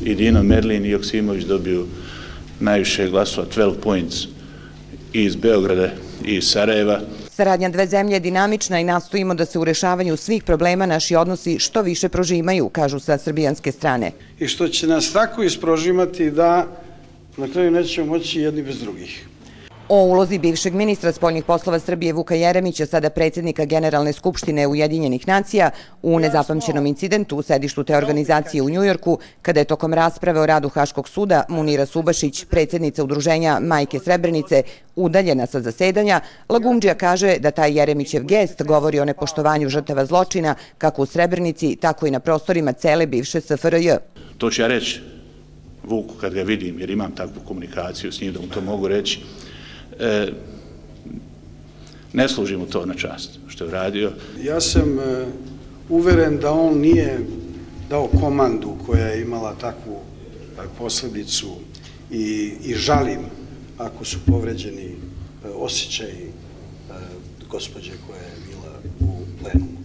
I Dino Merlin i Joksimović dobiju najviše glasova, 12 points, i iz Beograda i iz Sarajeva. Saradnja dve zemlje je dinamična i nastojimo da se u rešavanju svih problema naši odnosi što više prožimaju, kažu sa srbijanske strane. I što će nas tako isprožimati da na kraju nećemo moći jedni bez drugih. O ulozi bivšeg ministra spoljnih poslova Srbije Vuka Jeremića, sada predsjednika Generalne skupštine Ujedinjenih nacija, u nezapamćenom incidentu u sedištu te organizacije u Njujorku, kada je tokom rasprave o radu Haškog suda Munira Subašić, predsjednica udruženja Majke Srebrenice, udaljena sa zasedanja, Lagumdžija kaže da taj Jeremićev gest govori o nepoštovanju žrtava zločina kako u Srebrenici, tako i na prostorima cele bivše SFRJ. To ću ja reći Vuku kad ga vidim, jer imam takvu komunikaciju s njim da mu to mogu reći. Ne služi mu to na čast što je uradio. Ja sam uveren da on nije dao komandu koja je imala takvu posljedicu i žalim ako su povređeni osjećaji gospođe koja je bila u plenumu.